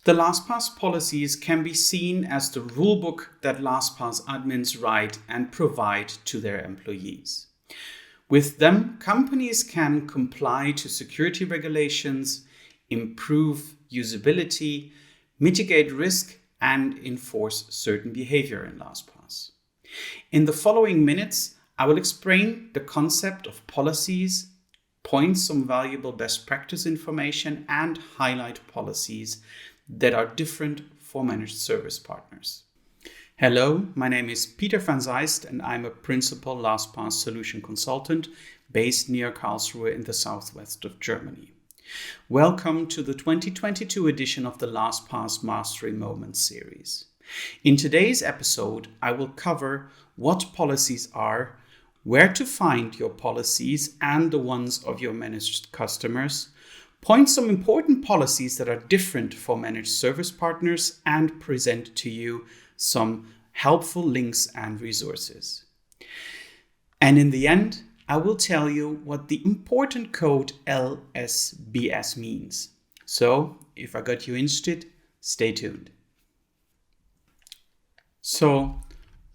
The LastPass policies can be seen as the rulebook that LastPass admins write and provide to their employees. With them, companies can comply to security regulations, improve usability, mitigate risk, and enforce certain behavior in LastPass. In the following minutes, I will explain the concept of policies, point some valuable best practice information, and highlight policies that are different for managed service partners. Hello, my name is Peter van Zeist and I'm a principal LastPass solution consultant based near Karlsruhe in the southwest of Germany. Welcome to the 2022 edition of the LastPass Mastery Moments series. In today's episode, I will cover what policies are, where to find your policies and the ones of your managed customers, point some important policies that are different for managed service partners, and present to you some helpful links and resources. And in the end, I will tell you what the important code LastPass means. So, if I got you interested, stay tuned. So,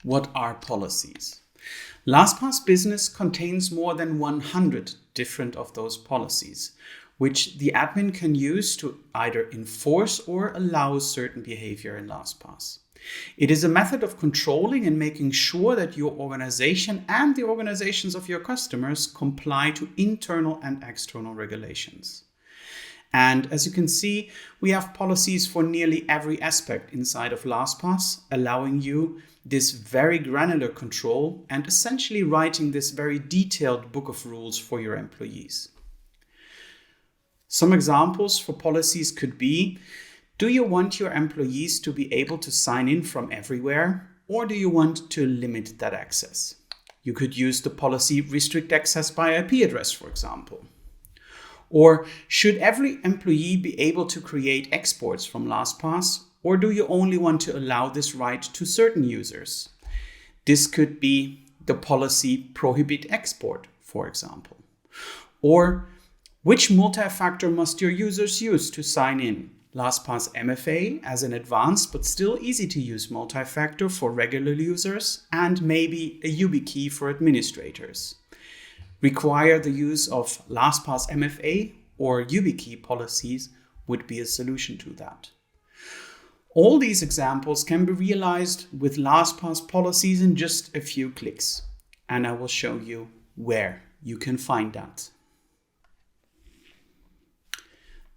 what are policies? LastPass Business contains more than 100 different of those policies, which the admin can use to either enforce or allow certain behavior in LastPass. It is a method of controlling and making sure that your organization and the organizations of your customers comply to internal and external regulations. And as you can see, we have policies for nearly every aspect inside of LastPass, allowing you this very granular control and essentially writing this very detailed book of rules for your employees. Some examples for policies could be: do you want your employees to be able to sign in from everywhere, or do you want to limit that access? You could use the policy restrict access by IP address, for example. Or should every employee be able to create exports from LastPass, or do you only want to allow this right to certain users? This could be the policy prohibit export, for example. Or which multi-factor must your users use to sign in? LastPass MFA as an advanced but still easy to use multi-factor for regular users, and maybe a YubiKey for administrators. Require the use of LastPass MFA or YubiKey policies would be a solution to that. All these examples can be realized with LastPass policies in just a few clicks, and I will show you where you can find that.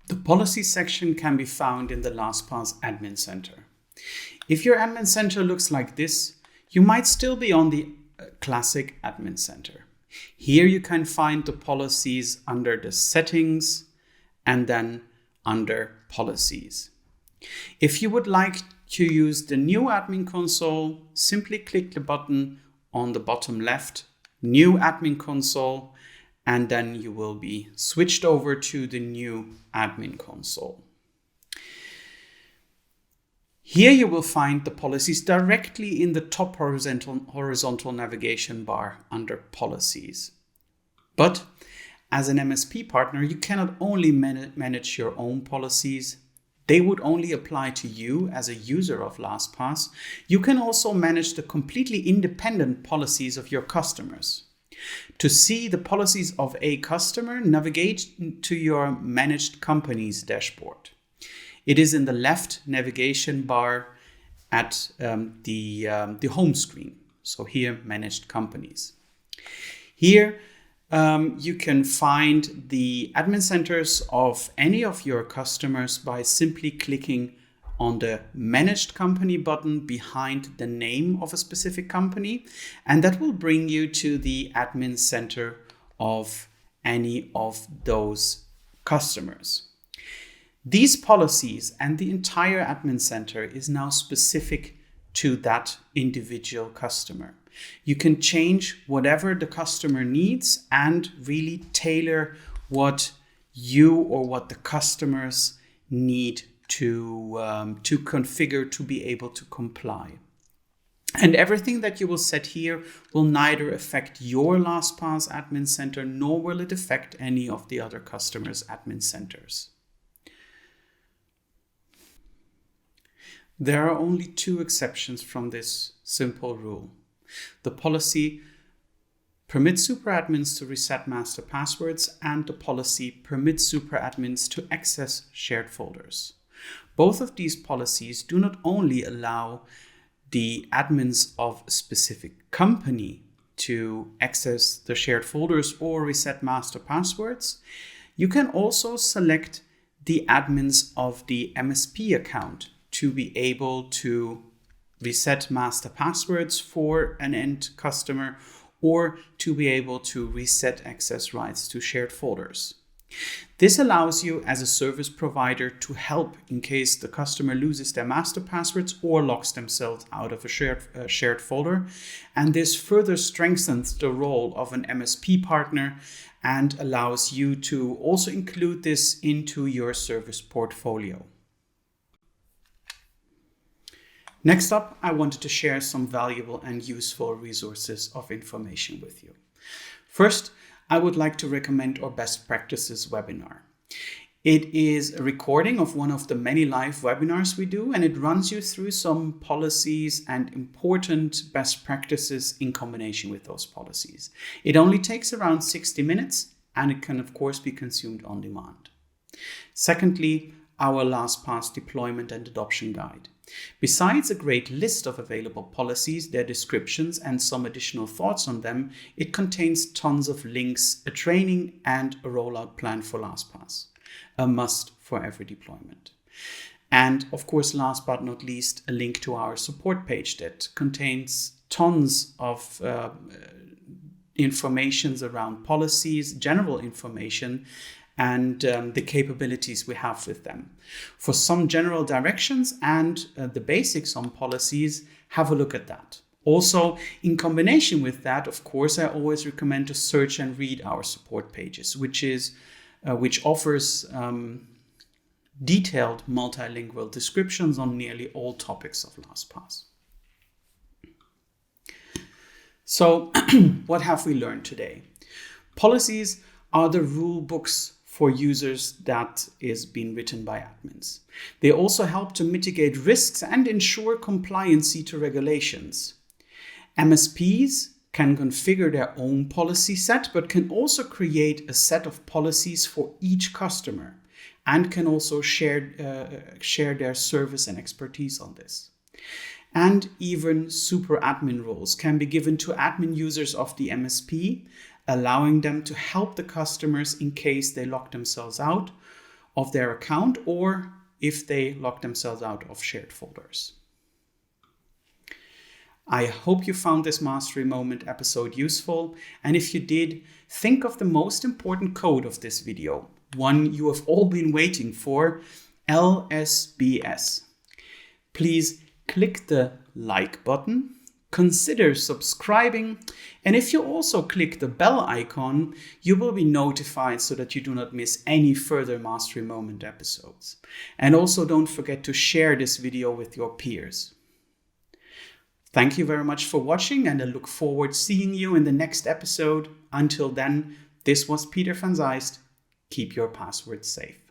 The policy section can be found in the LastPass Admin Center. If your Admin Center looks like this, you might still be on the classic Admin Center. Here you can find the policies under the settings and then under policies. If you would like to use the new admin console, simply click the button on the bottom left, new admin console, and then you will be switched over to the new admin console. Here you will find the policies directly in the top horizontal navigation bar under policies. But as an MSP partner, you cannot only manage your own policies. They would only apply to you as a user of LastPass. You can also manage the completely independent policies of your customers. To see the policies of a customer, navigate to your managed companies dashboard. It is in the left navigation bar at the home screen. So here, managed companies. Here you can find the admin centers of any of your customers by simply clicking on the managed company button behind the name of a specific company, and that will bring you to the admin center of any of those customers. These policies and the entire admin center is now specific to that individual customer. You can change whatever the customer needs and really tailor what you or what the customers need to configure to be able to comply. And everything that you will set here will neither affect your LastPass admin center, nor will it affect any of the other customers' admin centers. There are only two exceptions from this simple rule. The policy permits superadmins to reset master passwords, and the policy permits superadmins to access shared folders. Both of these policies do not only allow the admins of a specific company to access the shared folders or reset master passwords, you can also select the admins of the MSP account to be able to reset master passwords for an end customer or to be able to reset access rights to shared folders. This allows you as a service provider to help in case the customer loses their master passwords or locks themselves out of a shared folder. And this further strengthens the role of an MSP partner and allows you to also include this into your service portfolio. Next up, I wanted to share some valuable and useful resources of information with you. First, I would like to recommend our best practices webinar. It is a recording of one of the many live webinars we do, and it runs you through some policies and important best practices in combination with those policies. It only takes around 60 minutes, and it can of course be consumed on demand. Secondly, our LastPass deployment and adoption guide. Besides a great list of available policies, their descriptions, and some additional thoughts on them, it contains tons of links, a training, and a rollout plan for LastPass. A must for every deployment. And of course, last but not least, a link to our support page that contains tons of informations around policies, general information, and the capabilities we have with them. For some general directions and the basics on policies, have a look at that. Also, in combination with that, of course, I always recommend to search and read our support pages, which offers detailed multilingual descriptions on nearly all topics of LastPass. So, what have we learned today? Policies are the rule books for users that is being written by admins. They also help to mitigate risks and ensure compliancy to regulations. MSPs can configure their own policy set, but can also create a set of policies for each customer and can also share their service and expertise on this. And even super admin roles can be given to admin users of the MSP, allowing them to help the customers in case they lock themselves out of their account or if they lock themselves out of shared folders. I hope you found this Mastery Moment episode useful, and if you did, think of the most important code of this video, one you have all been waiting for, LSBS. Please click the like button, consider subscribing, and if you also click the bell icon, you will be notified so that you do not miss any further Mastery Moment episodes. And also don't forget to share this video with your peers. Thank you very much for watching, and I look forward to seeing you in the next episode. Until then, this was Peter van Zeist. Keep your passwords safe.